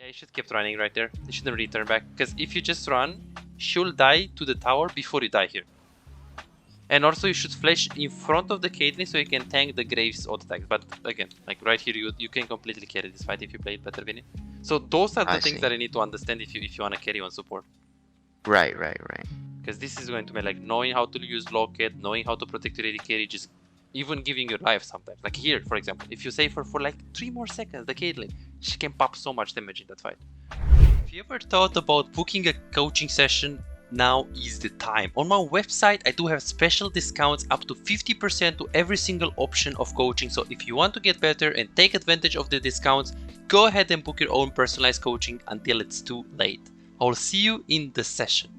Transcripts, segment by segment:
Yeah, you should keep running right there. You shouldn't return back, because if you just run, she'll die to the tower before you die here. And also you should flash in front of the Caitlyn so you can tank the Graves auto attacks. But again, like right here, you can completely carry this fight if you play it better, Vinny. So those are the things that I need to understand if you want to carry on support. Right. Because this is going to be like knowing how to use locket, knowing how to protect your AD carry, just even giving your life sometimes. Like here, for example, if you save her for like 3 more seconds, the Caitlyn, she can pop so much damage in that fight. If you ever thought about booking a coaching session, now is the time. On my website, I do have special discounts up to 50% to every single option of coaching. So if you want to get better and take advantage of the discounts, go ahead and book your own personalized coaching until it's too late. I'll see you in the session.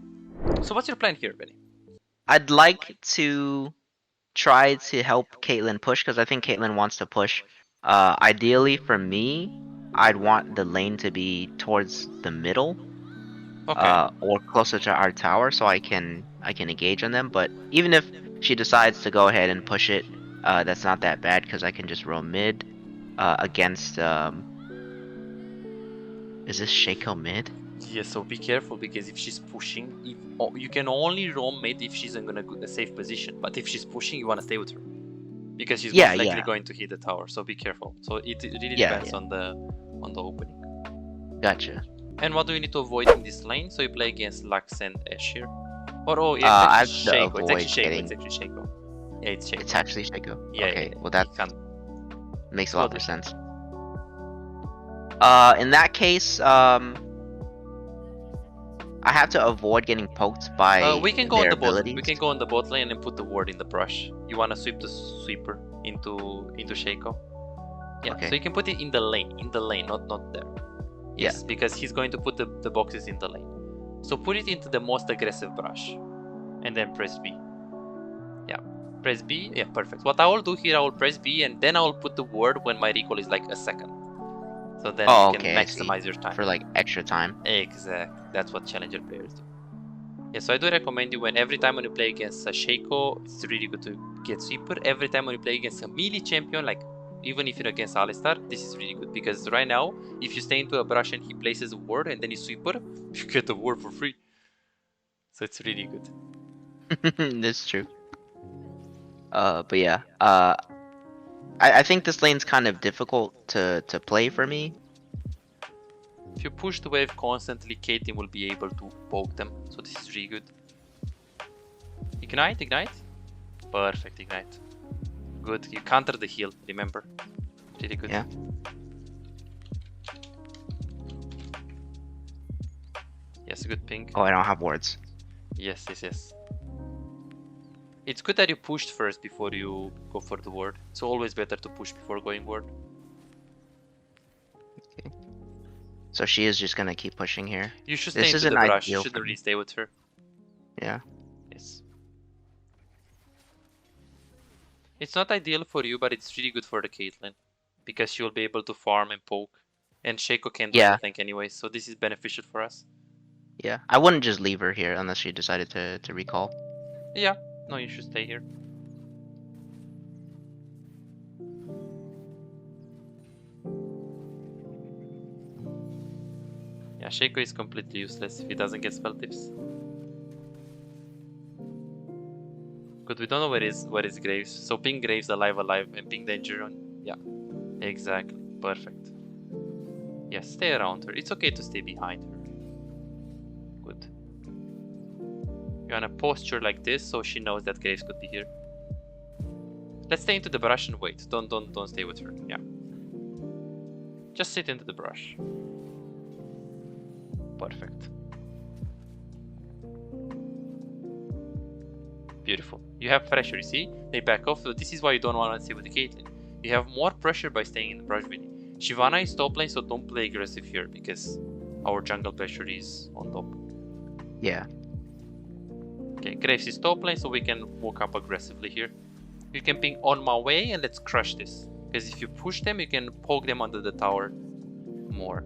So what's your plan here, Benny? I'd like to try to help Caitlyn push, because I think Caitlyn wants to push. Ideally for me, I'd want the lane to be towards the middle. Okay. Or closer to our tower, so I can engage on them. But even if she decides to go ahead and push it, that's not that bad, because I can just roam mid against. Is this Shaco mid? Yeah, so be careful, because if she's pushing, you can only roam mid if she's in a safe position. But if she's pushing, you want to stay with her, because she's most likely going to hit the tower. So be careful. So it really depends on the opening. Gotcha. And what do you need to avoid in this lane? So you play against Lux and Ashe here. Or it's actually Shaco. It's actually Shaco. Yeah, it's Shaco. It's actually Shaco. Yeah. Okay, Yeah, well that makes a lot more sense. In that case, I have to avoid getting poked by we can go on their the bot. abilities. We can go on the bot lane and put the ward in the brush. You wanna sweep the sweeper into Shaco. Yeah. Okay. So you can put it in the lane, not there. Yes, because he's going to put the boxes in the lane. So put it into the most aggressive brush, and then press B. Yeah, press B. Yeah, perfect. What I will do here, I will press B, and then I will put the ward when my recall is like a second. So then you can maximize your time. For like extra time. Exactly. That's what challenger players do. Yeah, so I do recommend you every time when you play against a Shaco, it's really good to get sweeper. Every time when you play against a melee champion, like even if you're against Alistar, this is really good, because right now, if you stay into a brush and he places a ward and then you sweeper, you get the ward for free. So it's really good. That's true. But yeah, I think this lane's kind of difficult to play for me. If you push the wave constantly, Caitlyn will be able to poke them. So this is really good. Ignite. Perfect, ignite. Good, you counter the heal, remember. Really good. Yeah. Yes, good ping. Oh, I don't have wards. Yes. It's good that you pushed first before you go for the ward. It's always better to push before going ward. Okay. So she is just gonna keep pushing here. You should stay into the brush. You shouldn't really stay with her. Yeah. Yes. It's not ideal for you, but it's really good for the Caitlyn, because she will be able to farm and poke. And Shaco can't do anything anyway, so this is beneficial for us. Yeah, I wouldn't just leave her here unless she decided to recall. Yeah, no, you should stay here. Yeah, Shaco is completely useless if he doesn't get spell tips. Good, we don't know where is Graves. So ping Graves alive, and ping Danger on. Yeah, exactly, perfect. Yeah, stay around her. It's okay to stay behind her. Good. You wanna posture like this so she knows that Graves could be here. Let's stay into the brush and wait. Don't stay with her. Yeah. Just sit into the brush. Perfect. Beautiful. You have pressure, you see? They back off, so this is why you don't want to stay with the Caitlyn. You have more pressure by staying in the brush with it. Shyvana is top lane, so don't play aggressive here, because our jungle pressure is on top. Yeah. Okay, Graves is top lane, so we can walk up aggressively here. You can ping on my way, and let's crush this. Because if you push them, you can poke them under the tower more.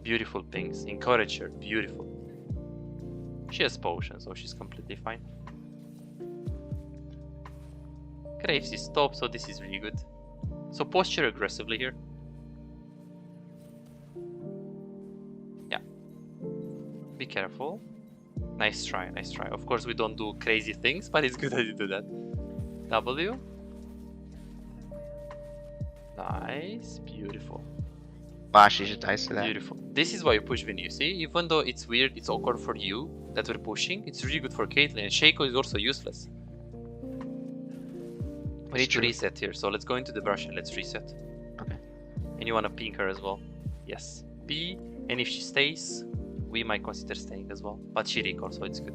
Beautiful pings. Encourage her. Beautiful. She has potion, so she's completely fine. Graves is top, so this is really good. So posture aggressively here. Be careful. Nice try, nice try. Of course, we don't do crazy things, but it's good that you do that. W. Nice, beautiful. Wow, she should dice to that. Beautiful. This is why you push Vinny, you see? Even though it's weird, it's awkward for you that we're pushing, it's really good for Caitlyn. And Shaco is also useless. We need to reset here, so let's go into the brush and let's reset. Okay. And you want to ping her as well. Yes. P, and if she stays, we might consider staying as well. But she recalls, so it's good.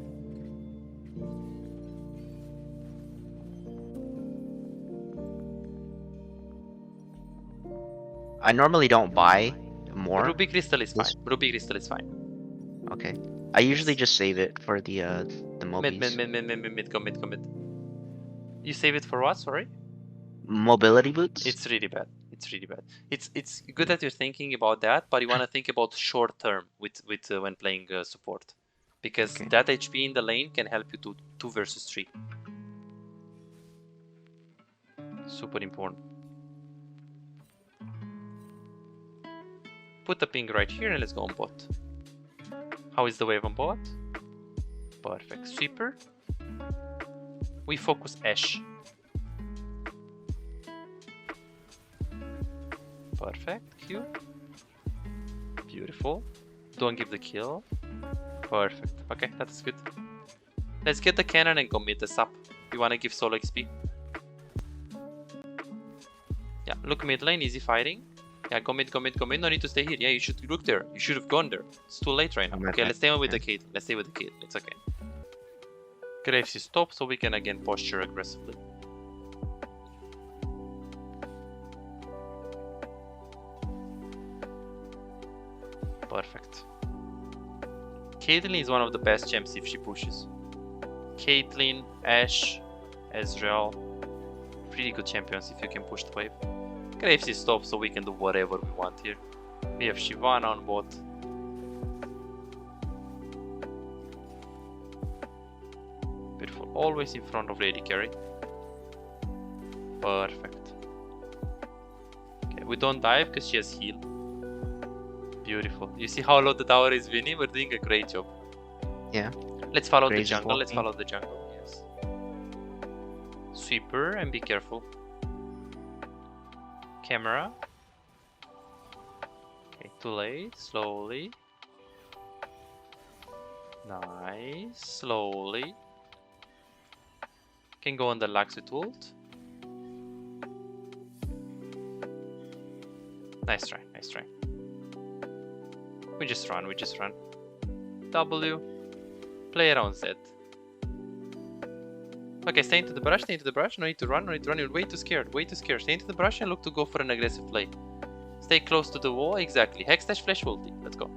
I normally don't buy more. Ruby Crystal is fine. Ruby Crystal is fine. Okay. I usually just save it for the mobies. Mid. You save it for what? Sorry? Mobility boots? It's really bad. It's really bad. It's good that you're thinking about that, but you want to think about short term with when playing support, because that HP in the lane can help you to 2 versus 3. Super important. Put the ping right here and let's go on bot. How is the wave on bot? Perfect. Sweeper. We focus Ashe. Perfect. Q. Beautiful. Don't give the kill. Perfect. Okay, that's good. Let's get the cannon and go mid the SUPP. You wanna give solo XP? Yeah, look mid lane, easy fighting. Yeah, go mid. No need to stay here. Yeah, you should look there. You should have gone there. It's too late right now. Okay, let's stay with the Caitlyn. Let's stay with the Caitlyn. It's okay. Graves is top, so we can again posture aggressively. Perfect. Caitlyn is one of the best champs if she pushes. Caitlyn, Ashe, Ezreal. Pretty good champions if you can push the wave. Graves is top, so we can do whatever we want here. We have Shyvana on bot. Beautiful. Always in front of Lady Carry. Perfect. Okay, we don't dive because she has heal. Beautiful. You see how low the tower is, Vinny? We're doing a great job. Yeah. Let's follow the jungle. Let's follow the jungle. Yes. Sweeper and be careful. Camera. Okay, too late. Slowly. Nice. Slowly. Can go on the Lux with ult. Nice try. Nice try. We just run. W. Play around Z. Okay, stay into the brush, No need to run, You're way too scared, Stay into the brush and look to go for an aggressive play. Stay close to the wall, exactly. Hexdash flash ulti, let's go.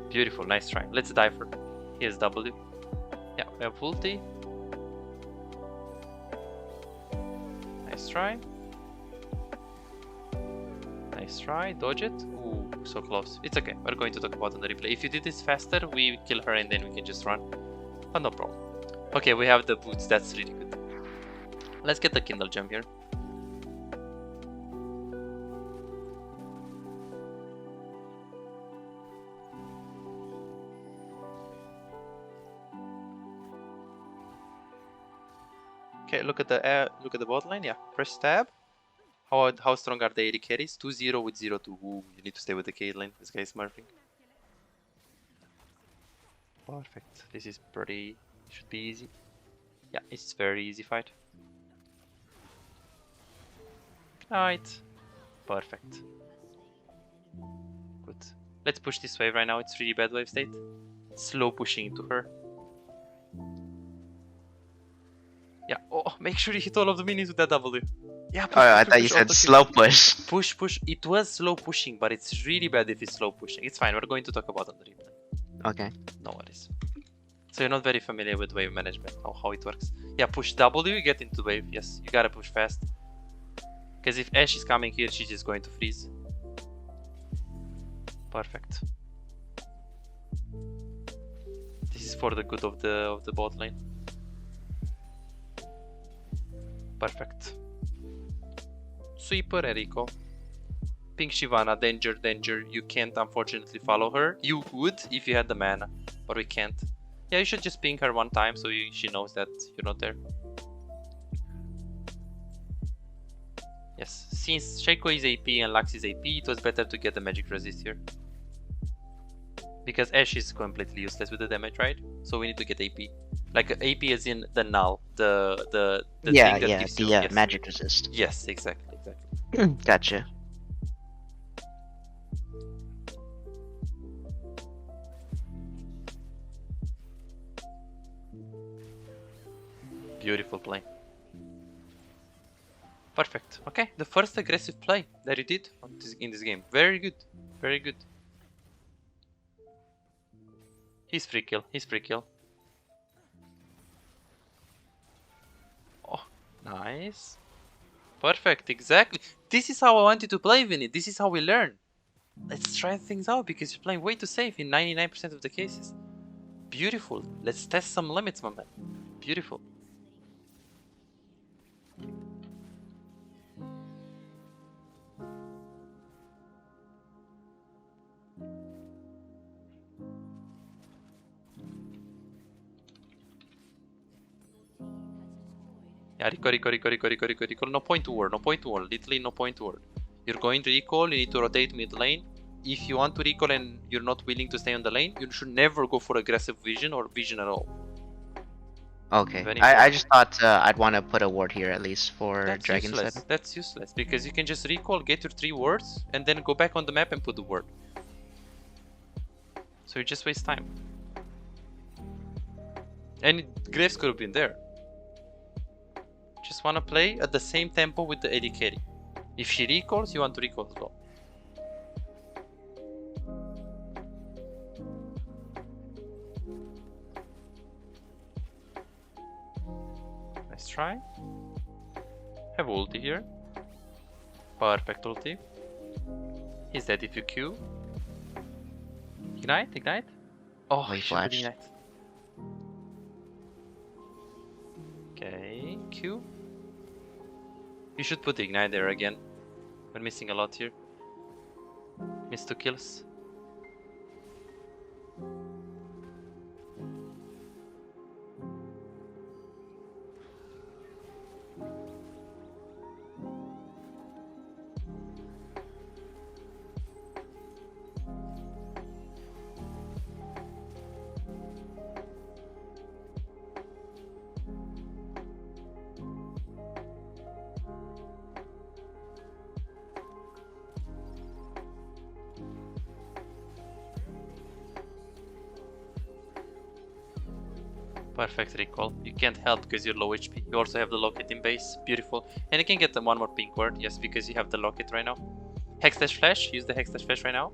Beautiful, nice try. Let's dive for. Here's W. Yeah, we have ulti. Nice try. Nice try, dodge it. Ooh, so close. It's okay, we're going to talk about it on the replay. If you did this faster, we kill her and then we can just run. But no problem. Okay, we have the boots, that's really good. Let's get the Kindle jump here. Okay, look at the bot line, yeah. Press tab. How strong are the AD carries? 2-0 with 0-2. Ooh, you need to stay with the Caitlyn. This guy is smurfing. Perfect. This is pretty... should be easy. Yeah, it's very easy fight. Alright. Perfect. Good. Let's push this wave right now. It's really bad wave state. Slow pushing into her. Yeah. Oh, make sure you hit all of the minions with that W. Yeah, push, I thought you said slow push. Push. It was slow pushing, but it's really bad if it's slow pushing. It's fine. We're going to talk about it on the replay. Okay. No worries. So you're not very familiar with wave management, how it works. Yeah, push W, get into wave. Yes, you gotta push fast. Because if Ashe is coming here, she's just going to freeze. Perfect. This is for the good of the bot lane. Perfect. Sweeper, Enrico. Pink Shyvana, danger, danger. You can't unfortunately follow her. You would if you had the mana, but we can't. Yeah, you should just ping her one time so she knows that you're not there. Yes, since Shaco is AP and Lux is AP, it was better to get the magic resist here. Because Ashe is completely useless with the damage, right? So we need to get AP. Like AP is in the null, the thing that gives you yes. magic resist. Yes, exactly. Gotcha. Beautiful play. Perfect. Okay, the first aggressive play that you did in this game. Very good. Very good. He's free kill. He's free kill. Oh, nice. Perfect. Exactly. This is how I wanted to play, Vinny. This is how we learn. Let's try things out because you're playing way too safe in 99% of the cases. Beautiful. Let's test some limits, my man. Beautiful. Yeah, recall. No point to ward, literally no point to ward. You're going to recall, you need to rotate mid lane. If you want to recall and you're not willing to stay on the lane, you should never go for aggressive vision or vision at all. Okay, I just thought I'd want to put a ward here at least for Dragon's Head. That's useless, because you can just recall, get your 3 wards, and then go back on the map and put the ward. So you just waste time. And Graves could have been there. Just want to play at the same tempo with the AD carry. If she recalls, you want to recall as well. Nice try. Have ulti here. Perfect ulti. He's dead if you Q. Ignite. Oh, he flashed. Ignite. Okay, Q. You should put the ignite there again. We're missing a lot here. Missed 2 kills. Perfect recall. You can't help because you're low HP. You also have the locket in base. Beautiful. And you can get the one more pink ward. Yes, because you have the locket right now. Hexdash flash. Use the Hexdash flash right now.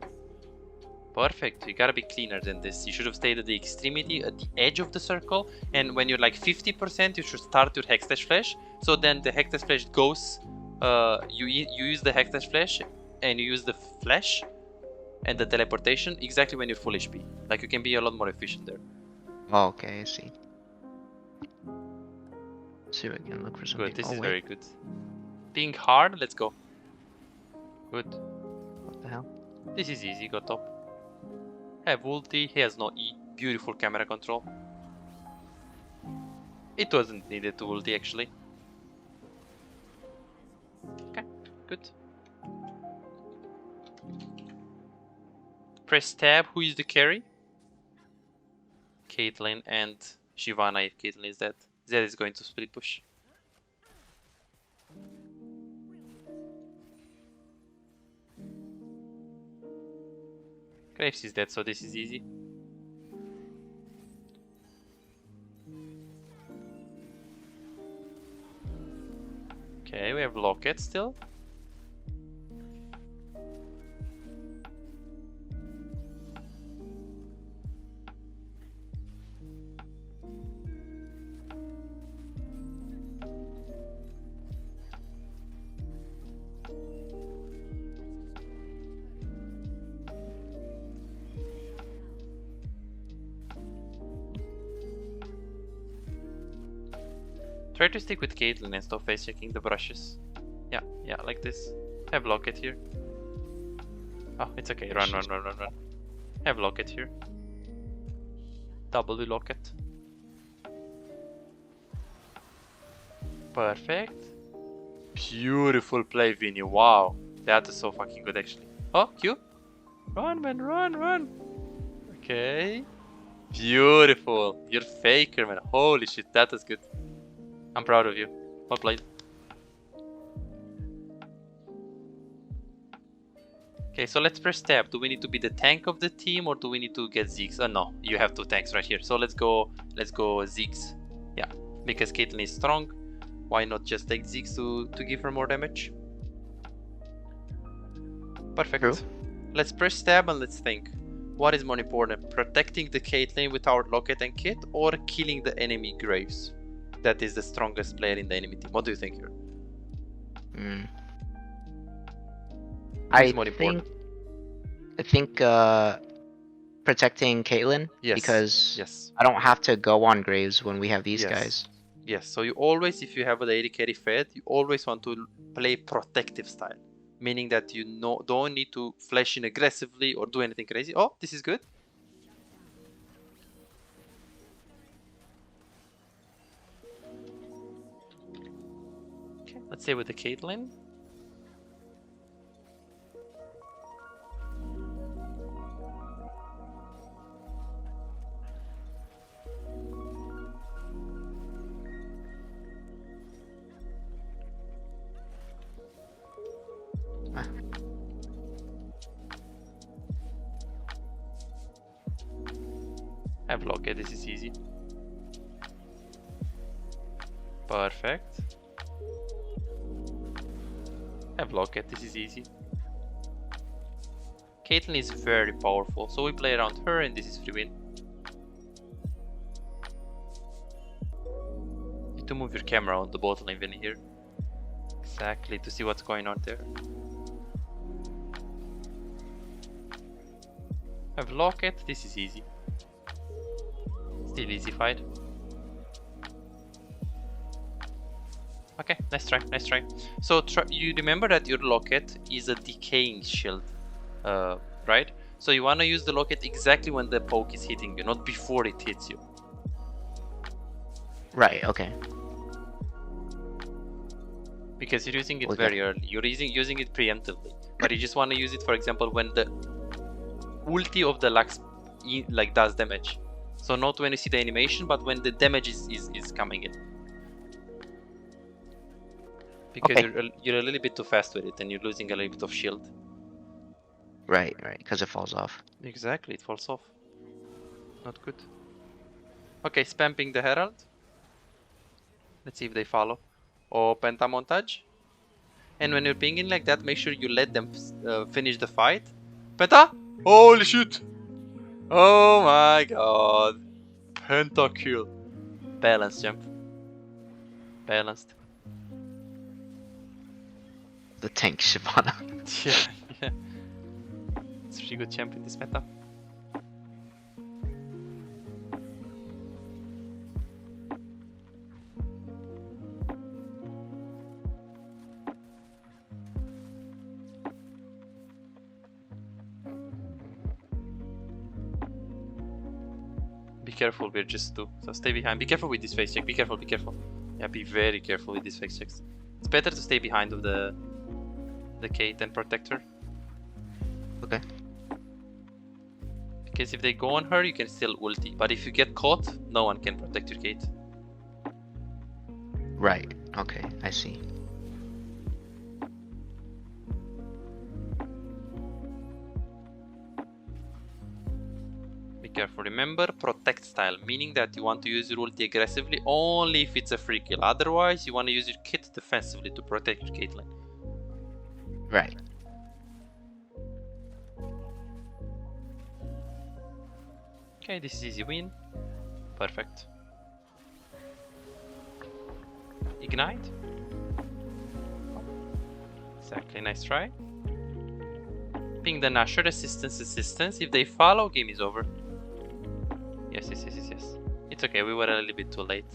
Perfect. You gotta be cleaner than this. You should have stayed at the extremity, at the edge of the circle. And when you're like 50%, you should start your Hexdash flash. So then the Hexdash flash goes. You use the Hexdash flash and you use the flash and the teleportation exactly when you're full HP. Like you can be a lot more efficient there. Oh, okay, I see. See if I can look for something. Good, this is very good. Being hard, let's go. Good. What the hell? This is easy, go top. Have ulti, he has no E. Beautiful camera control. It wasn't needed to ulti actually. Okay, good. Press tab, who is the carry? Caitlyn and Shyvana if Caitlyn is dead. Zed is going to split push. Graves is dead, so this is easy. Okay, we have Locket still. Try to stick with Caitlyn and stop face checking the brushes. Yeah, like this. Have Locket here. Oh, it's okay. Run. Have locket here. W locket. Perfect. Beautiful play, Vinny. Wow. That is so fucking good, actually. Oh, Q. Run, man. Run. Okay. Beautiful. You're faker, man. Holy shit. That is good. I'm proud of you. Well played. Okay, so let's press tab. Do we need to be the tank of the team or do we need to get Zeke's? No, you have 2 tanks right here. So let's go Zeke's. Yeah, because Caitlyn is strong. Why not just take Zeke's to give her more damage? Perfect. True. Let's press tab and let's think. What is more important? Protecting the Caitlyn with our locket and kit or killing the enemy Graves? That is the strongest player in the enemy team. What do you think here? I think protecting Caitlyn, Yes. because I don't have to go on Graves when we have these guys. Yes, so you always, if you have the AD carry fed, you always want to play protective style. Meaning that you don't need to flash in aggressively or do anything crazy. Oh, this is good. Okay, let's say with the Caitlyn. Have locket, this is easy. Perfect. Have locket, this is easy. Caitlyn is very powerful, so we play around her and this is free win. Need to move your camera on the bot lane Vinny here. Exactly, to see what's going on there. Have locket, this is easy. Still easy fight. Okay, nice try. So you remember that your locket is a decaying shield, right? So you want to use the locket exactly when the poke is hitting you, not before it hits you. Right, okay. Because you're using it very early. You're using it preemptively. But you just want to use it, for example, when the ulti of the Lux like does damage. So not when you see the animation, but when the damage is coming in. Because you're a little bit too fast with it and you're losing a little bit of shield. Right, because it falls off. Exactly, it falls off. Not good. Okay, spamming the Herald. Let's see if they follow. Or Penta montage. And when you're pinging like that, make sure you let them finish the fight. Penta! Holy shit! Oh my god. Penta kill. Balanced jump. Balanced. The tank Shyvana. Yeah. It's a really good champ in this meta. Be careful, we're just 2. So stay behind. Be careful with this face check. Be careful. Yeah, be very careful with these face checks. It's better to stay behind of the Kate and protect her. Okay. Because if they go on her, you can still ulti. But if you get caught, no one can protect your Kate. Right. Okay, I see. Be careful. Remember, protect style, meaning that you want to use your ulti aggressively only if it's a free kill. Otherwise, you want to use your kit defensively to protect your Caitlyn. Right. Okay, this is easy win. Perfect. Ignite. Exactly, nice try. Ping the Nasher, assistance. If they follow, game is over. Yes. It's okay, we were a little bit too late.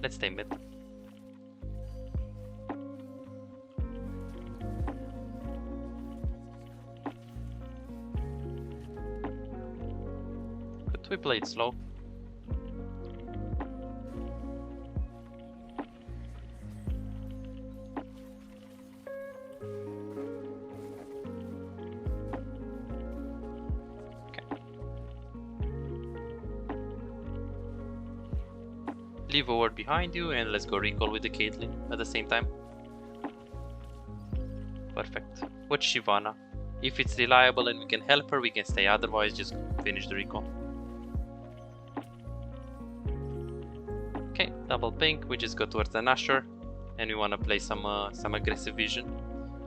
Let's stay mid. We play it slow. Leave a ward behind you and let's go recall with the Caitlyn at the same time. Perfect. Watch Shyvana. If it's reliable and we can help her, we can stay. Otherwise, just finish the recall. Okay, double pink. We just go towards the Nashor and we want to play some aggressive vision.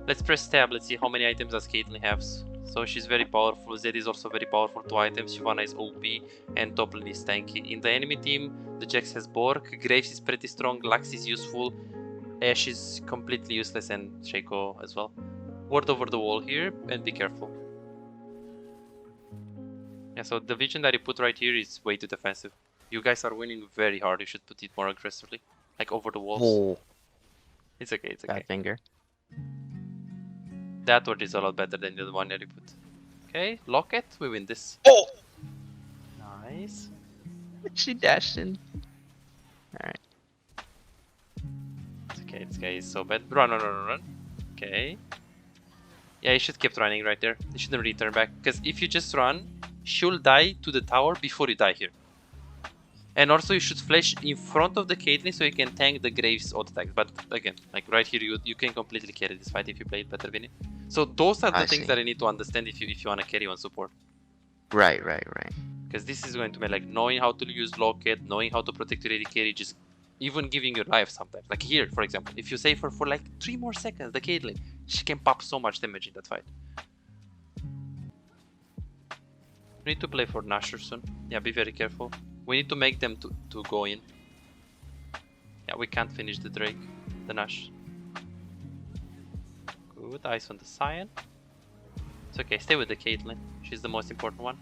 Let's press tab. Let's see how many items does Caitlyn have. So she's very powerful. Zed is also very powerful. 2 items. Shyvana is OP and top lane is tanky. In the enemy team, the Jax has Bork. Graves is pretty strong. Lux is useful. Ashe is completely useless and Shaco as well. Ward over the wall here and be careful. Yeah, so the vision that you put right here is way too defensive. You guys are winning very hard. You should put it more aggressively. Like over the walls. Oh, It's okay, it's okay. bad finger. That word is a lot better than the one that you put. Okay, lock it, we win this. Oh! Nice. She dashed in. Alright. It's okay, this guy is so bad. Run, run, run, run. Okay. Yeah, you should keep running right there. You shouldn't return back. Because if you just run, she'll die to the tower before you die here. And also you should flash in front of the Caitlyn so you can tank the Graves auto attack. But again, like right here, you can completely carry this fight if you play it better, Vinny. So those are the things that I need to understand if you want to carry on support. Right. Because this is going to be like knowing how to use locket, knowing how to protect your AD carry, just even giving your life sometimes. Like here, for example, if you save her for like 3 more seconds, the Caitlyn, she can pop so much damage in that fight. We need to play for Nashor soon. Yeah, be very careful. We need to make them to go in. Yeah, we can't finish the Drake, the Nash. Good, eyes on the Cyan. It's okay, stay with the Caitlyn. She's the most important one.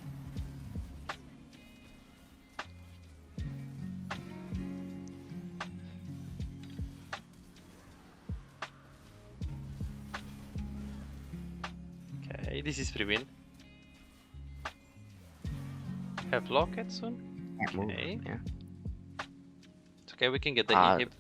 Okay, this is free win. Have locket soon. Okay. Yeah. It's okay, we can get the inhib.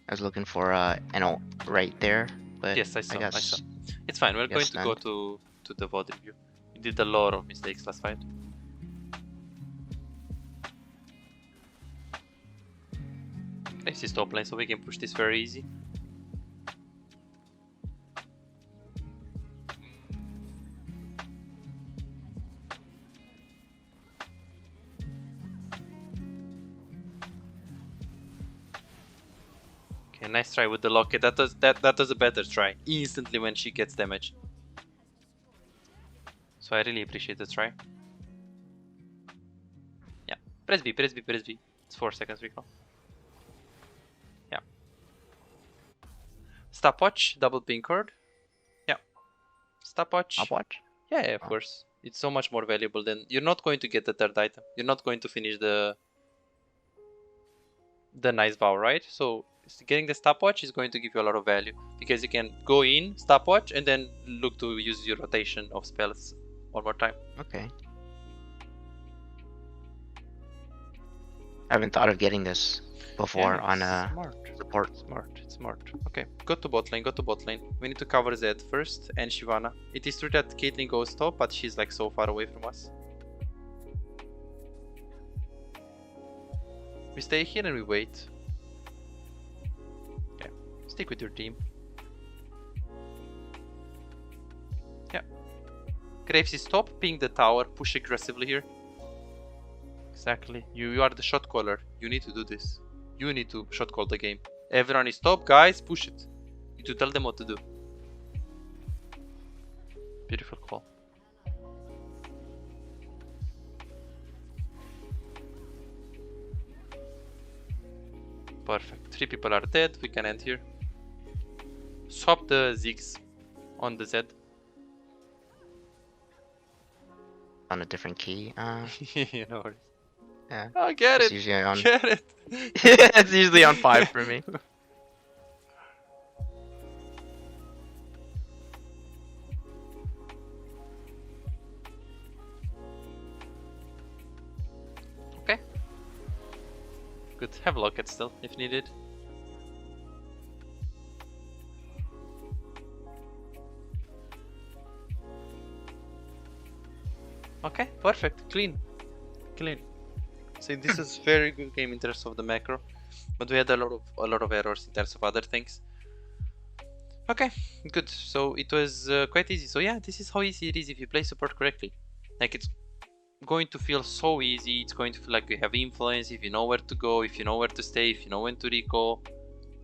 I was looking for an ult right there, but Yes, I saw. guess It's fine. We're going to go stunned. to the VOD review. We did a lot of mistakes last fight. This is top lane, so we can push this very easy. Okay, nice try with the locket. That was a better try. Instantly when she gets damage. So I really appreciate the try. Yeah, press B, press B, press B. It's 4 seconds recall. Yeah. Stopwatch, double ping card. Yeah. Stopwatch. Stopwatch. Yeah, of course. It's so much more valuable than you're not going to get the third item. You're not going to finish the nice bow, right? So getting the stopwatch is going to give you a lot of value because you can go in, stopwatch, and then look to use your rotation of spells one more time. Okay. I haven't thought of getting this before on support. Smart. Okay, go to bot lane, We need to cover Zed first and Shyvana. It is true that Caitlyn goes top, but she's like so far away from us. We stay here and we wait. Okay, stick with your team. Yeah. Graves is top, ping the tower, push aggressively here. Exactly. You are the shot caller. You need to do this. You need to shot call the game. Everyone is top, guys, push it. You need to tell them what to do. Beautiful call. Perfect. 3 people are dead. We can end here. Swap the Ziggs on the Z. On a different key. You know. Yeah. Oh, get It's it. usually on. Get it. It's usually on 5 for me. Good. Have locket still if needed. Okay, perfect. Clean. So this is very good game in terms of the macro, but we had a lot of errors in terms of other things. Okay, good. So it was quite easy. So yeah, this is how easy it is if you play support correctly. Like, it's going to feel so easy. It's going to feel like you have influence if you know where to go, if you know where to stay, if you know when to recall.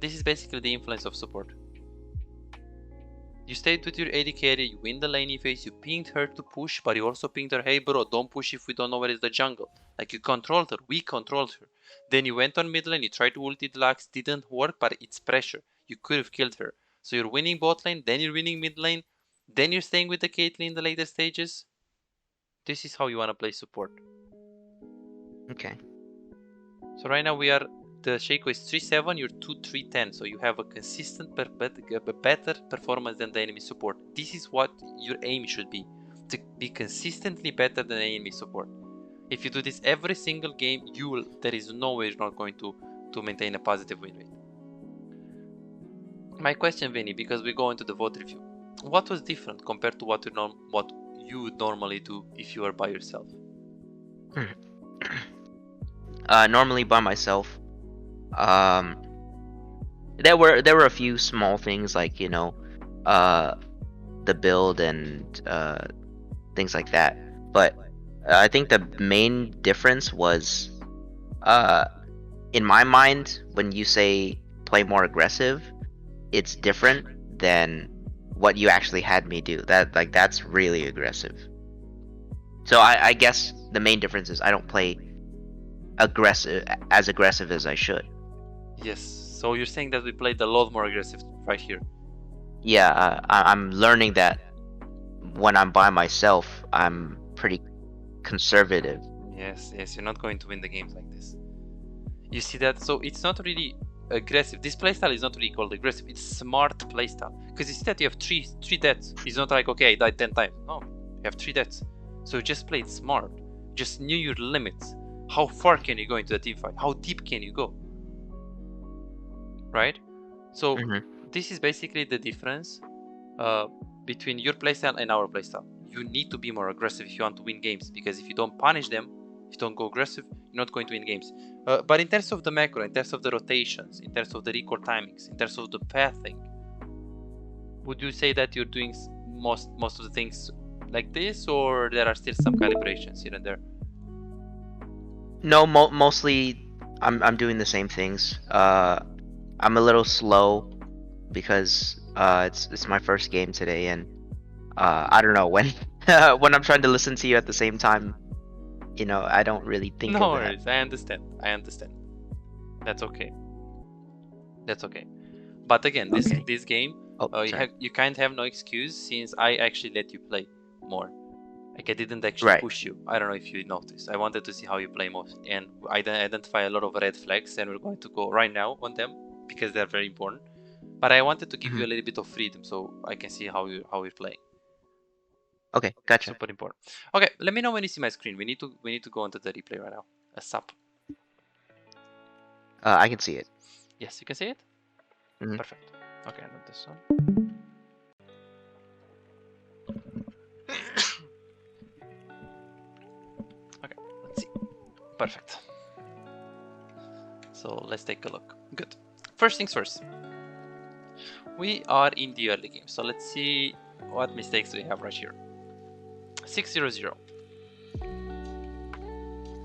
This is basically the influence of support. You stayed with your AD carry, you win the lane phase, you pinged her to push, but you also pinged her, hey bro, don't push if we don't know where is the jungle. Like, you controlled her, we controlled her. Then you went on mid lane, you tried to ulti the Lux, didn't work, but it's pressure. You could have killed her. So you're winning bot lane, then you're winning mid lane, then you're staying with the Caitlyn in the later stages. This is how you want to play support. Okay. So right now the Shaco is 3-7, you're 2-3-10, so you have a consistent better performance than the enemy support. This is what your aim should be, to be consistently better than the enemy support. If you do this every single game, there is no way you're not going to maintain a positive win rate. My question, Vinny, because we go into the VOD review, what was different compared to what you would normally do if you are by yourself? Normally by myself, there were a few small things like, you know, the build and things like that, but I think the main difference was, in my mind, when you say play more aggressive, it's different than what you actually had me do. That's really aggressive. So I guess the main difference is I don't play as aggressive as I should. Yes, so you're saying that we played a lot more aggressive right here. Yeah, I'm learning that when I'm by myself, I'm pretty conservative. Yes, you're not going to win the games like this. You see that? So it's not really aggressive. This playstyle is not really called aggressive. It's smart playstyle. Because you see that you have three deaths. It's not like, okay, I died 10 times. No, you have 3 deaths. So you just played smart. Just knew your limits. How far can you go into the team fight? How deep can you go? Right? So this is basically the difference between your playstyle and our playstyle. You need to be more aggressive if you want to win games, because if you don't punish them, if you don't go aggressive, you're not going to win games. But in terms of the macro, in terms of the rotations, in terms of the recall timings, in terms of the pathing, would you say that you're doing most of the things like this, or there are still some calibrations here and there? No, mostly I'm doing the same things. I'm a little slow because it's my first game today, and I don't know, when when I'm trying to listen to you at the same time, you know, I don't really think No of that. worries, I understand. That's okay. But again, this game, you can't have no excuse, since I actually let you play more. Like, I didn't actually push you. I don't know if you noticed. I wanted to see how you play most, and I identify a lot of red flags, and we're going to go right now on them because they're very important. But I wanted to give you a little bit of freedom so I can see how you're playing. Okay, gotcha. Super important. Okay, let me know when you see my screen. We need to go onto the replay right now. A SUPP. I can see it. Yes, you can see it? Perfect. Okay, not this one. Okay, let's see. Perfect. So let's take a look. Good. First things first. We are in the early game, so let's see what mistakes we have right here. 6-0-0.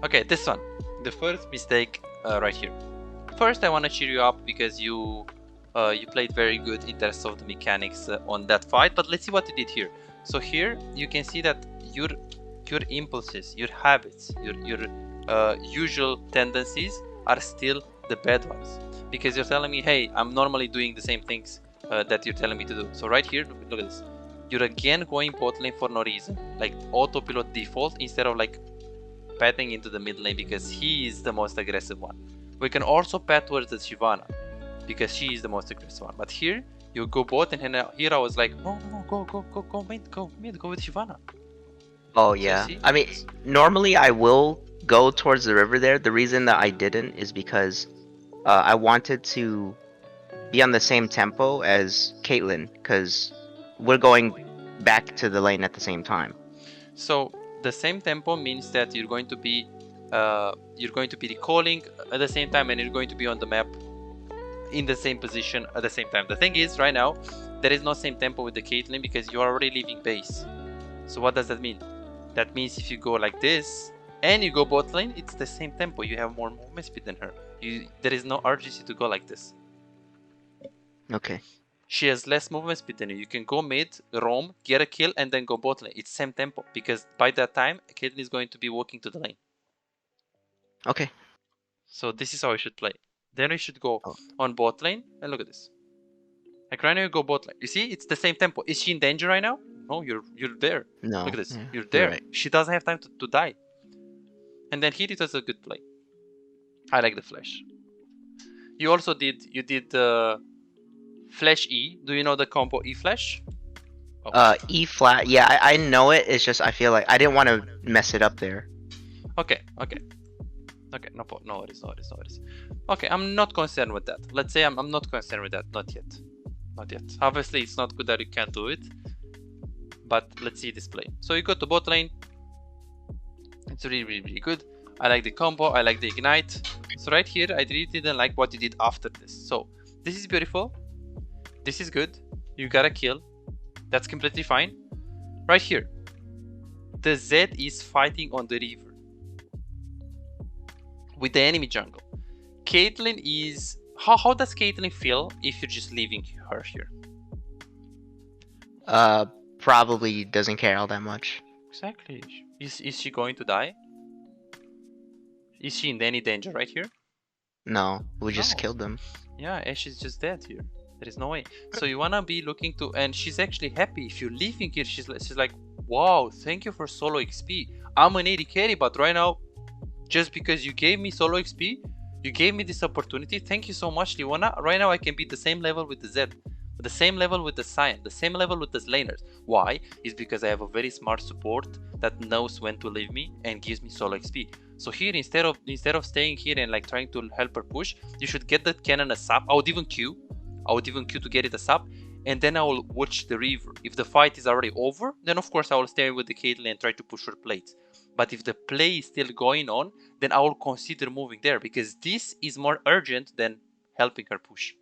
Okay, this one. The first mistake right here. First, I want to cheer you up because you played very good in terms of the mechanics on that fight. But let's see what you did here. So here you can see that your impulses, your habits, your usual tendencies are still the bad ones, because you're telling me, hey, I'm normally doing the same things that you're telling me to do. So right here, look at this. You're again going bot lane for no reason, like autopilot default, instead of like patting into the mid lane because he is the most aggressive one. We can also pat towards the Shyvana because she is the most aggressive one. But here you go bot, and here I was like, no, go mid, go with Shyvana. Oh yeah. I mean, normally I will go towards the river there. The reason that I didn't is because I wanted to be on the same tempo as Caitlyn, because we're going back to the lane at the same time. So the same tempo means that you're going to be recalling at the same time, and you're going to be on the map in the same position at the same time. The thing is, right now, there is no same tempo with the Caitlyn because you are already leaving base. So what does that mean? That means if you go like this and you go bot lane, it's the same tempo. You have more movement speed than her. There is no urgency to go like this. Okay. She has less movement speed than you. You can go mid, roam, get a kill, and then go bot lane. It's same tempo because by that time, Caitlyn is going to be walking to the lane. Okay. So this is how you should play. Then we should go on bot lane, and look at this. Like right now you go bot lane. You see, it's the same tempo. Is she in danger right now? No, you're there. No. Look at this. Yeah, You're there. right. She doesn't have time to die. And then here it was a good play. I like the flash. You also did flash E. Do you know the combo E flash? Oh. E flat. Yeah, I know it. It's just I feel like I didn't want to mess it up there. Okay. No worries. Okay, I'm not concerned with that. Let's say I'm not concerned with that. Not yet. Obviously, it's not good that you can't do it. But let's see this play. So you go to bot lane. It's really good. I like the combo. I like the ignite. So right here, I really didn't like what you did after this. So this is beautiful. This is good. You got a kill. That's completely fine. Right here, the Z is fighting on the river with the enemy jungle. Caitlyn is... How does Caitlyn feel if you're just leaving her here? Probably doesn't care all that much. Exactly. Is she going to die? Is she in any danger right here? No, we just killed them. Yeah, Ash is just dead here. There is no way. So you wanna be looking to... And she's actually happy. If you're leaving here, she's like, wow, thank you for solo XP. I'm an AD carry, but right now, just because you gave me solo XP, you gave me this opportunity. Thank you so much, Leona. Right now I can be the same level with the Z, the same level with the Cyan, the same level with the laners. Why? Is because I have a very smart support that knows when to leave me and gives me solo XP. So here, instead of staying here and like trying to help her push, you should get that cannon a SUPP. I would even Q to get it a SUPP, and then I will watch the river. If the fight is already over, then of course I will stay with the Caitlyn and try to push her plates. But if the play is still going on, then I will consider moving there, because this is more urgent than helping her push.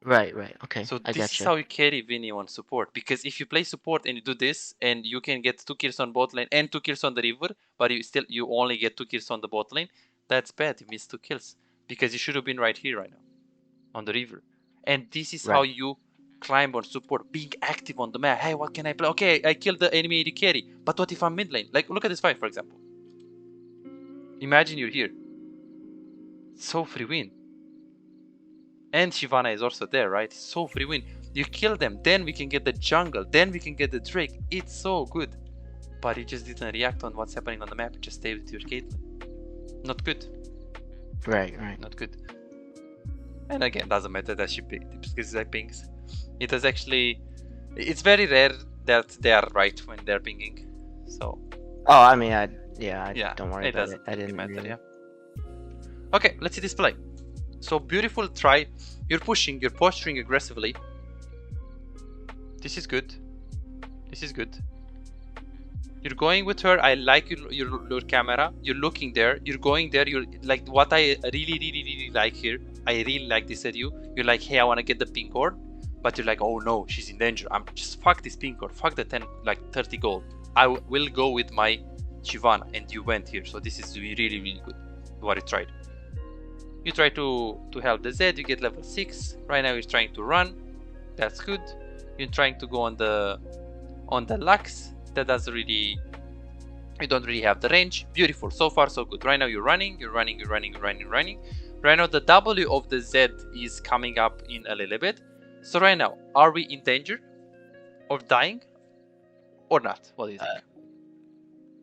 Right, okay. So this is how you carry Vinny on support, because if you play support and you do this, and you can get 2 kills on bot lane and 2 kills on the river, but you only get 2 kills on the bot lane, that's bad. You missed 2 kills, because you should have been right here right now, on the river. And this is how you climb on support, being active on the map. Hey, what can I play? Okay, I killed the enemy AD carry, but what if I'm mid lane? Like, look at this fight, for example. Imagine you're here. So free win. And Shyvana is also there, right? So free win. You kill them, then we can get the jungle, then we can get the Drake. It's so good. But you just didn't react on what's happening on the map. You just stay with your Caitlyn. Not good. Right. Not good. And again, doesn't matter that she pings. It is actually... It's very rare that they are right when they're pinging. So... Oh, I mean, don't worry about it. I didn't matter, really... yeah. Okay, let's see this play. So beautiful try. You're pushing, you're posturing aggressively. This is good. You're going with her. I like your camera. You're looking there. You're going there. You're like, what I really like here. I really like this at you. You're like, hey, I want to get the pink orb. But you're like, oh no, she's in danger. I'm just fuck this pink orb. Fuck the 30 gold. I will go with my Shyvana. And you went here. So this is really good. What you tried. You try to help the Z, you get level 6. Right now you're trying to run. That's good. You're trying to go on the Lux. That doesn't really... You don't really have the range. Beautiful. So far so good. Right now you're running. Right now the W of the Z is coming up in a little bit. So right now, are we in danger of dying or not? What do you think?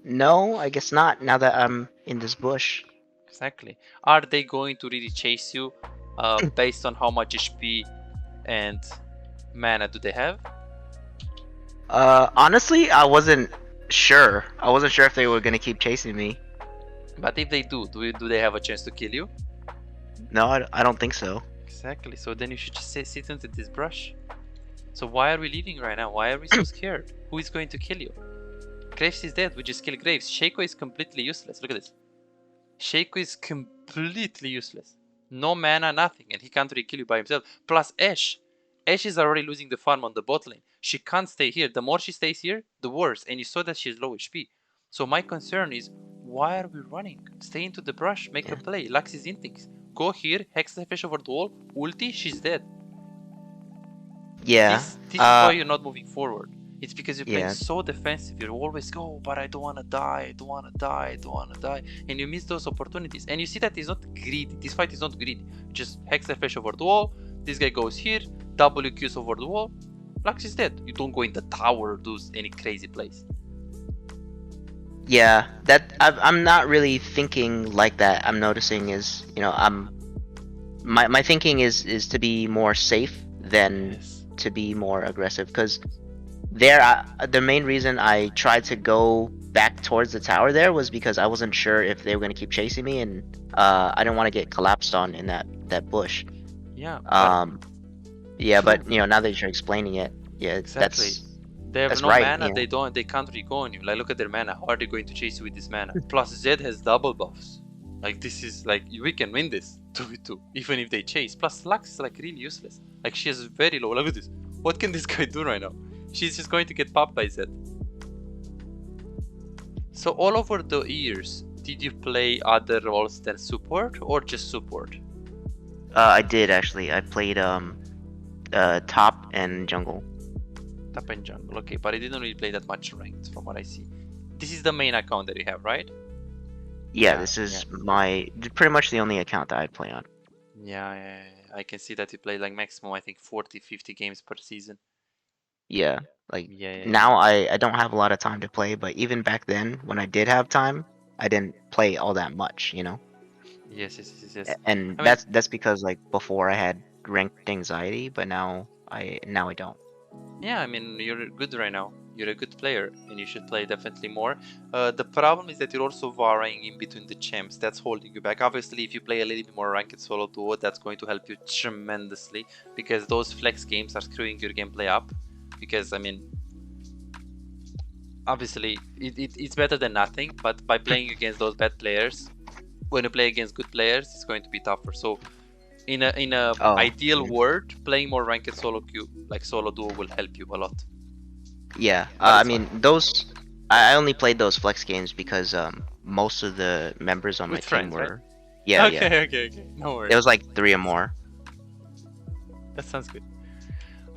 No, I guess not, now that I'm in this bush. Exactly. Are they going to really chase you based on how much HP and mana do they have? Honestly, I wasn't Sure. I wasn't sure if they were gonna keep chasing me. But if they do they have a chance to kill you? No, I don't think so. Exactly. So then you should just sit into this brush. So why are we leaving right now? Why are we so scared? Who is going to kill you? Graves is dead. We just kill Graves. Shaco is completely useless. Look at this. Shaco is completely useless. No mana, nothing. And he can't really kill you by himself. Plus Ashe. Ashe is already losing the farm on the bot lane. She can't stay here. The more she stays here, the worse. And you saw that she's low HP. So my concern is, why are we running? Stay into the brush. Make a play. Lux is intinks. Go here. Hex the fish over the wall. Ulti. She's dead. Yeah. This is why you're not moving forward. It's because you're playing Yeah. so defensive. You're always go, but I don't want to die. I don't want to die. I don't want to die. And you miss those opportunities. And you see that it's not greedy. This fight is not greedy. You just hex the fish over the wall. This guy goes here. WQs over the wall. Lux is dead. You don't go in the tower or do any crazy plays. Yeah. I'm not really thinking like that. I'm noticing is, you know, my thinking is to be more safe than to be more aggressive, because the main reason I tried to go back towards the tower there was because I wasn't sure if they were going to keep chasing me, and I didn't want to get collapsed on in that bush. Yeah. Yeah, but you know, now that you're explaining it, yeah, exactly. They have that's no right, mana. yeah. They can't re-go on you. Like, look at their mana. How are they going to chase you with this mana? Plus Zed has double buffs. Like, this is like, we can win this 2v2 even if they chase. Plus Lux is like really useless. Like, she has very low. Look at this. What can this guy do right now? She's just going to get popped by Zed. So all over the years, did you play other roles than support or just support? I did actually. I played top and jungle. Top and jungle, okay, but I didn't really play that much ranked from what I see. This is the main account that you have, right? Yeah, this is pretty much the only account that I play on. Yeah, I can see that you play like maximum, I think 40-50 games per season. Yeah, like now I don't have a lot of time to play, but even back then when I did have time, I didn't play all that much, you know. Yes. And I mean, that's because like before I had ranked anxiety, but now I don't. yeah, I mean, you're good right now. You're a good player, and you should play definitely more. The problem is that you're also varying in between the champs. That's holding you back. Obviously, if you play a little bit more ranked solo duo, that's going to help you tremendously, because those flex games are screwing your gameplay up. Because, I mean, obviously, it's better than nothing, but by playing against those bad players, when you play against good players, it's going to be tougher. So, in a ideal world, playing more ranked solo queue, like solo duo, will help you a lot. Yeah, I mean those. I only played those flex games because most of the members on my team were. Right? Yeah, okay. No worries. It was like 3 or more. That sounds good.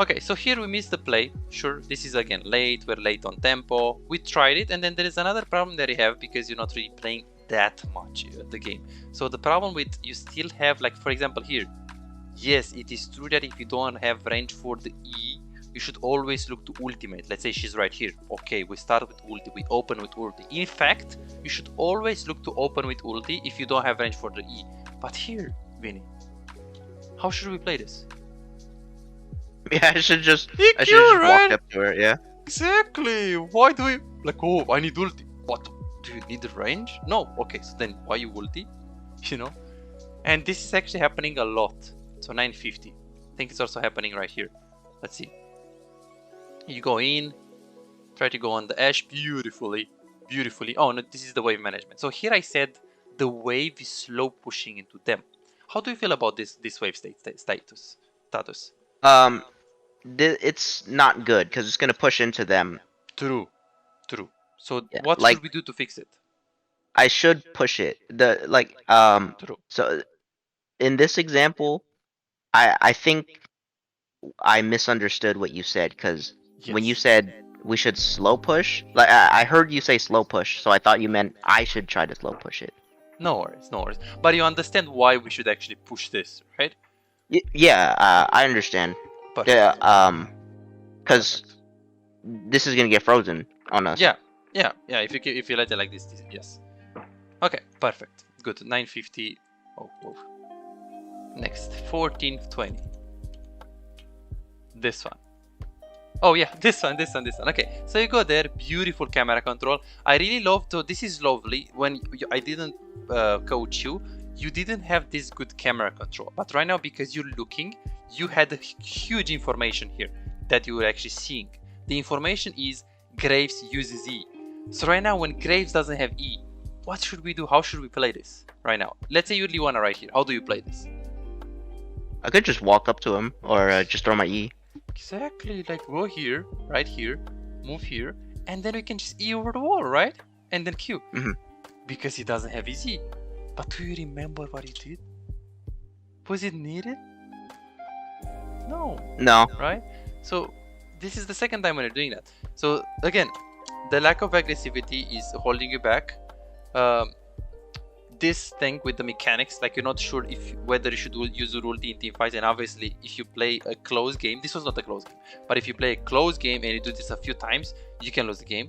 Okay, so here we missed the play. Sure, this is again late. We're late on tempo. We tried it, and then there is another problem that you have because you're not really playing that much the game. So the problem with you still have, like, for example here, yes, it is true that if you don't have range for the E, you should always look to ultimate. Let's say she's right here. Okay, we start with ulti, we open with ulti. In fact, you should always look to open with ulti if you don't have range for the E. But here, Vinny, how should we play this? Yeah, I should just walk up to her, yeah. Exactly. Why do we like, oh, I need ulti. What? Do you need the range? No. Okay, so then why you ulti? You know? And this is actually happening a lot. So 950. I think it's also happening right here. Let's see. You go in, try to go on the Ashe beautifully. Oh no, this is the wave management. So here I said the wave is slow pushing into them. How do you feel about this wave status? It's not good because it's gonna push into them. True. So what should we do to fix it? I should push it. True. So in this example, I think I misunderstood what you said, because when you said we should slow push, like I heard you say slow push, so I thought you meant I should try to slow push it. No worries. But you understand why we should actually push this, right? Yeah, I understand. Perfect. Because this is gonna get frozen on us. Yeah. If you let it like this, yes. Okay, perfect. Good. 950. Oh. Next, 1420. This one. Oh yeah, this one. Okay, so you go there, beautiful camera control. I really love, so this is lovely. When I didn't coach you, you didn't have this good camera control. But right now, because you're looking, you had a huge information here that you were actually seeing. The information is Graves uses E. So right now, when Graves doesn't have E, what should we do? How should we play this right now? Let's say you're Leona right here. How do you play this? I could just walk up to him or just throw my E. Exactly, like go here, right here, move here, and then we can just E over the wall, right? And then Q. Because he doesn't have his E. But do you remember what he did? Was it needed? No. No. Right? So this is the second time when you're doing that. So again, the lack of aggressivity is holding you back. This thing with the mechanics, like you're not sure whether you should use the rule in team fights, and obviously if you play a close game, this was not a close game, but if you play a close game and you do this a few times, you can lose the game.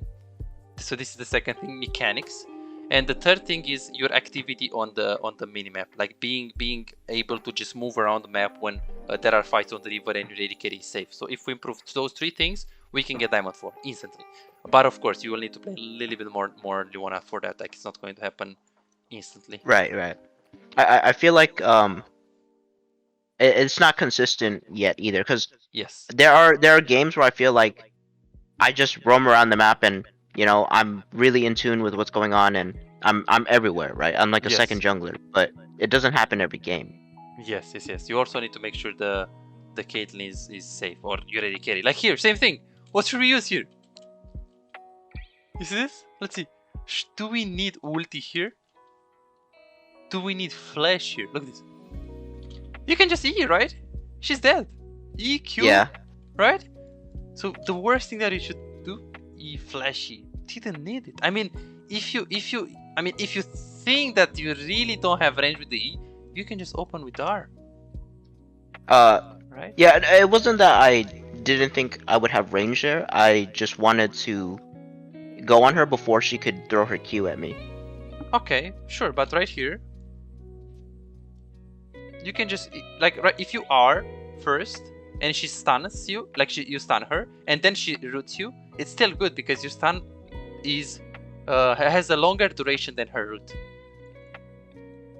So this is the second thing, mechanics. And the third thing is your activity on the minimap, like being able to just move around the map when there are fights on the river and your AD carry is safe. So if we improve those three things, we can get Diamond 4 instantly. But of course, you will need to play a little bit more Leona for that. Like it's not going to happen instantly. Right. I feel like it's not consistent yet either, because Yes. there are games where I feel like I just roam around the map and I'm really in tune with what's going on and I'm everywhere, right? I'm like a second jungler, but it doesn't happen every game. Yes. You also need to make sure the Caitlyn is safe, or your AD carry. Like here, same thing. What should we use here? You see this? Let's see. Do we need ulti here? Do we need flash here? Look at this. You can just E, right? She's dead. EQ. Yeah. Right? So the worst thing that you should do, E flashy. Didn't need it. I mean, if you think that you really don't have range with the E, you can just open with R. Right? Yeah, it wasn't that I didn't think I would have range there. I just wanted to go on her before she could throw her Q at me. Okay, sure, but right here, you can just right if you R first and she stuns you, like you stun her and then she roots you, it's still good because your stun is has a longer duration than her root,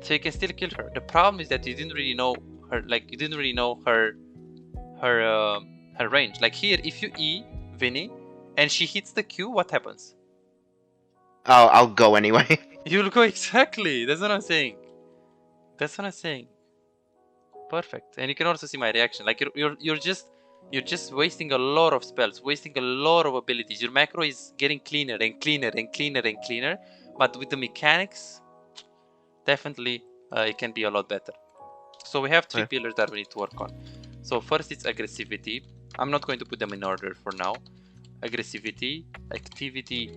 so you can still kill her. The problem is that you didn't really know her, like you didn't really know her range. Like here, if you E Vinny and she hits the Q, what happens? I'll go anyway. You'll go, exactly. That's what I'm saying. Perfect. And you can also see my reaction. Like you're just wasting a lot of spells, wasting a lot of abilities. Your macro is getting cleaner and cleaner and cleaner and cleaner, but with the mechanics, definitely it can be a lot better. So we have three pillars that we need to work on. So first it's aggressivity. I'm not going to put them in order for now. Aggressivity, activity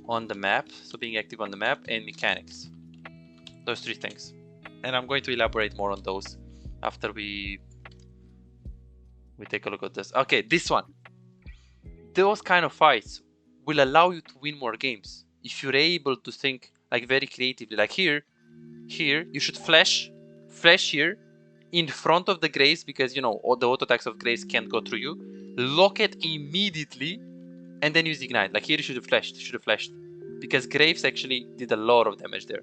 on the map, so being active on the map, and mechanics. Those three things. And I'm going to elaborate more on those after we take a look at this. Okay, this one. Those kind of fights will allow you to win more games if you're able to think like very creatively. Like here you should flash here in front of the Graves, because all the auto attacks of Graves can't go through you. Lock it immediately and then use ignite. Like here you should have flashed because Graves actually did a lot of damage there.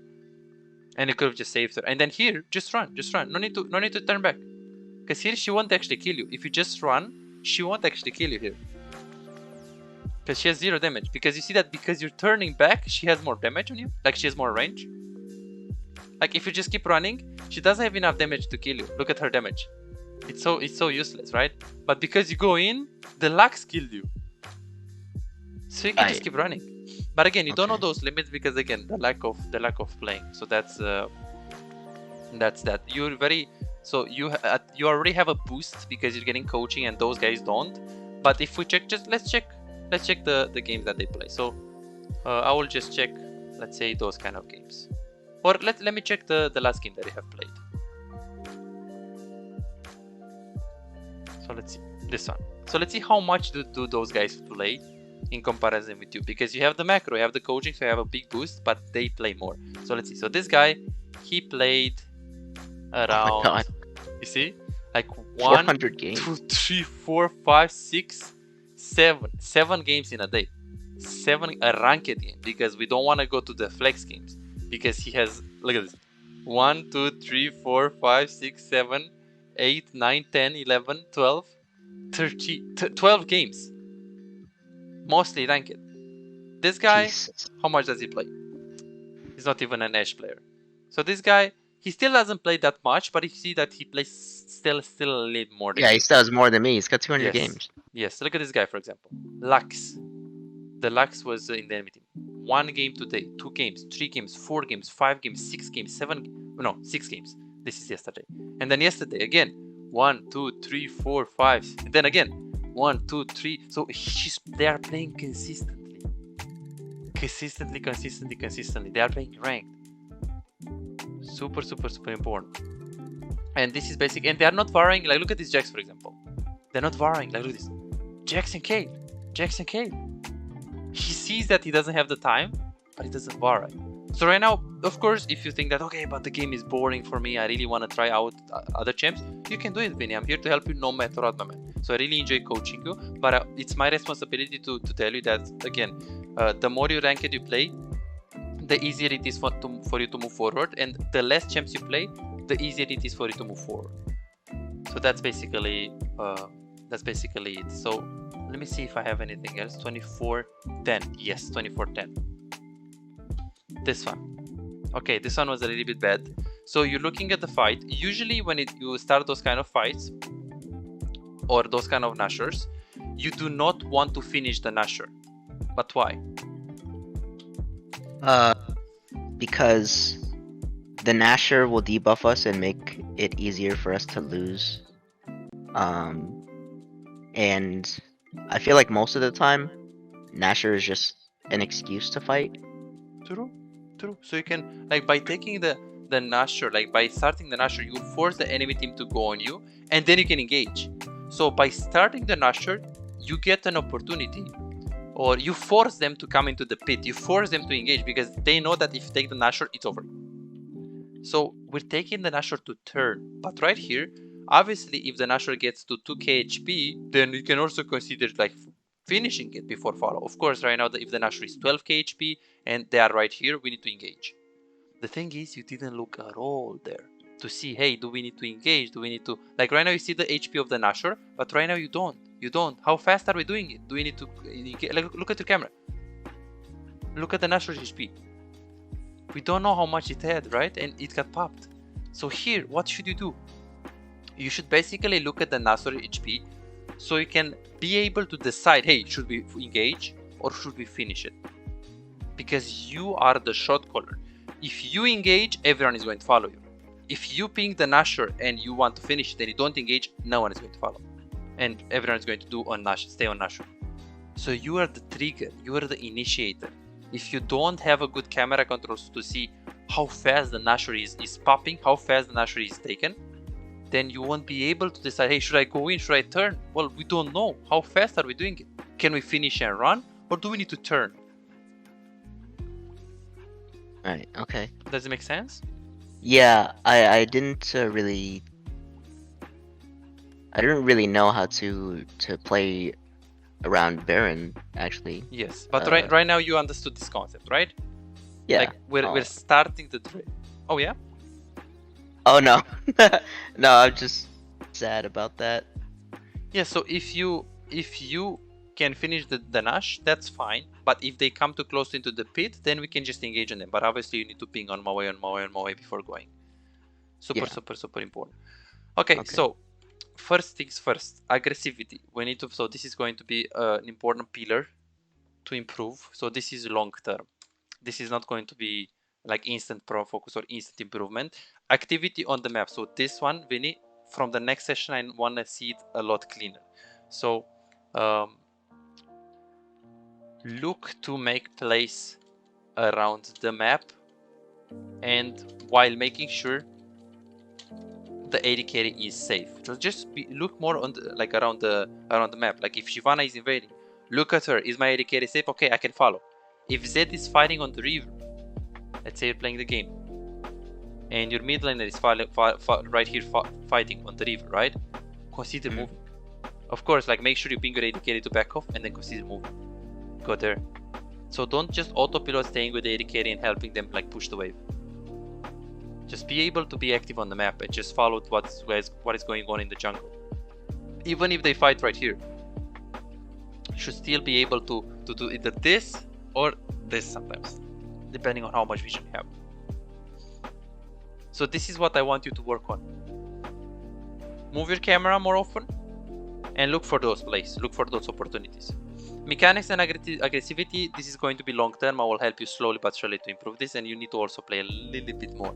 And you could have just saved her. And then here, just run. No need to turn back. Because here she won't actually kill you. If you just run, she won't actually kill you here. Because she has 0 damage. Because you see that because you're turning back, she has more damage on you. Like she has more range. Like if you just keep running, she doesn't have enough damage to kill you. Look at her damage. It's so useless, right? But because you go in, the Lux killed you. So you can just keep running. But again, you don't know those limits because again, the lack of playing. So that's that. You're very, so you already have a boost because you're getting coaching and those guys don't. But if we check, let's check the games that they play. So I will just check, let's say those kind of games, or let me check the last game that they have played. So let's see this one. So let's see how much do those guys play in comparison with you, because you have the macro, you have the coaching, so you have a big boost, but they play more. So let's see. So this guy, he played around, you see, like 1, 400 games. 2, 3, 4, 5, 6, seven games in a day. A ranked game, because we don't want to go to the flex games, because he has, look at this, 1 2 3 4 5 6 7 8 9 10 11 12 12 games, mostly ranked. This guy, Jesus. how much does he play? He's not even an Ash player. So this guy, he still doesn't play that much, but you see that he plays still a little more than Yeah, you. he still has more than me. He's got 200 Yes. games. Yes, look at this guy, for example. Lux. The Lux was in the enemy team. 1 game today, 2 games, 3 games, 4 games, 5 games, 6 games, 6 games. This is yesterday. And then yesterday again, 1, 2, 3, 4, 5. And then again, 1, 2, 3. So they are playing consistently. Consistently. They are playing ranked. Super important. And this is basic. And they are not varying. Like, look at this Jax, for example. They're not varying. Like, look at this. Jax and Kale. He sees that he doesn't have the time, but he doesn't vary. So right now, of course, if you think that, okay, but the game is boring for me, I really want to try out other champs, you can do it, Vinny. I'm here to help you no matter what, my man. So I really enjoy coaching you, but it's my responsibility to tell you that, again, the more you ranked you play, the easier it is for you to move forward, and the less champs you play, the easier it is for you to move forward. So that's basically it. So let me see if I have anything else. 24-10. Yes, 24-10. This one. Okay, this one was a little bit bad. So you're looking at the fight. Usually when you start those kind of fights or those kind of nashers, you do not want to finish the nasher. But why? Because the Nasher will debuff us and make it easier for us to lose. And I feel like most of the time, Nasher is just an excuse to fight. True. So you can, like, by taking the Nasher, like by starting the Nasher, you force the enemy team to go on you, and then you can engage. So by starting the Nasher, you get an opportunity, or you force them to come into the pit. You force them to engage because they know that if you take the Nasher, it's over. So we're taking the Nasher to turn, but right here, obviously, if the Nasher gets to 2k HP, then you can also consider like finishing it before follow. Of course, right now, if the Nasher is 12k HP and they are right here, we need to engage. The thing is, you didn't look at all there to see, hey, do we need to engage? Do we need to, like, right now you see the HP of the Nasher, but right now you don't. How fast are we doing it? Do we need to, like, look at your camera. Look at the Nasher's HP. We don't know how much it had, right? And it got popped. So here, what should you do? You should basically look at the Nasher HP so you can be able to decide, hey, should we engage or should we finish it? Because you are the shot caller. If you engage, everyone is going to follow you. If you ping the Nasher and you want to finish it and you don't engage, no one is going to follow. And everyone is going to do on Nasher, stay on Nasher. So you are the trigger, you are the initiator. If you don't have a good camera controls to see how fast the Nasher is popping, how fast the Nasher is taken, then you won't be able to decide, hey, should I go in, should I turn? Well, we don't know. How fast are we doing it? Can we finish and run, or do we need to turn? Right, okay. Does it make sense? Yeah, I didn't really know how to play around Baron, actually. Yes, but right now you understood this concept, right? Yeah. Like we're starting the trade. Oh yeah? Oh no. No, I'm just sad about that. Yeah, so if you can finish the Nash, that's fine. But if they come too close into the pit, then we can just engage on them. But obviously you need to ping on my way before going. Super important. Okay, so first things first, aggressivity. We need to, so this is going to be an important pillar to improve. So this is long term. This is not going to be like instant pro focus or instant improvement. Activity on the map. So this one, Vinny, from the next session, I want to see it a lot cleaner. So look to make plays around the map, and while making sure the AD carry is safe. So just look more on the, like around the map. Like if Shyvana is invading, look at her. Is my AD carry safe? Okay, I can follow. If Zed is fighting on the river, let's say you're playing the game, and your mid laner is right here fighting on the river, right? Consider moving. Of course, like make sure you ping your AD carry to back off and then consider moving. Go there. So don't just autopilot staying with the AD carry and helping them like push the wave. Just be able to be active on the map and just follow what is going on in the jungle. Even if they fight right here, you should still be able to do either this or this sometimes, depending on how much vision you have. So this is what I want you to work on. Move your camera more often and look for those plays, look for those opportunities. Mechanics and aggressivity, this is going to be long term. I will help you slowly but surely to improve this, and you need to also play a little bit more.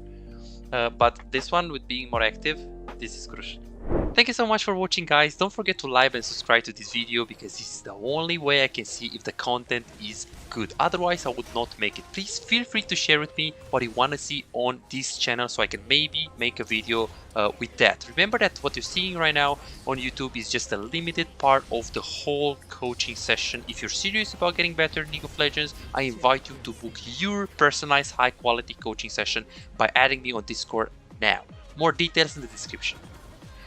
But this one with being more active, this is crucial. Thank you so much for watching, guys. Don't forget to like and subscribe to this video, because this is the only way I can see if the content is good. Otherwise, I would not make it. Please feel free to share with me what you want to see on this channel, so I can maybe make a video with that. Remember that what you're seeing right now on YouTube is just a limited part of the whole coaching session. If you're serious about getting better in League of Legends, I invite you to book your personalized high quality coaching session by adding me on Discord now. More details in the description.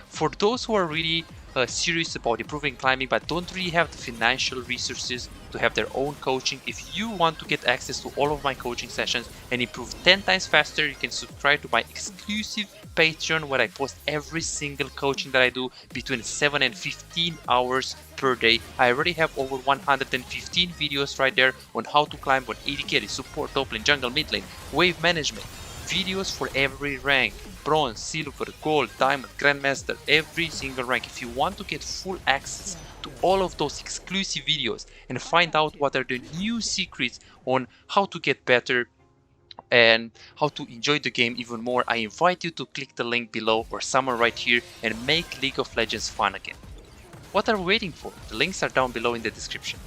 For those who are really serious about improving climbing but don't really have the financial resources to have their own coaching, if you want to get access to all of my coaching sessions and improve 10 times faster, you can subscribe to my exclusive Patreon, where I post every single coaching that I do between 7 and 15 hours per day. I already have over 115 videos right there on how to climb on AD carry, support, top lane, jungle, mid lane, wave management, videos for every rank, bronze, silver, gold, diamond, grandmaster, every single rank. If you want to get full access to all of those exclusive videos and find out what are the new secrets on how to get better and how to enjoy the game even more, I invite you to click the link below or somewhere right here and make League of Legends fun again. What are we waiting for? The links are down below in the description.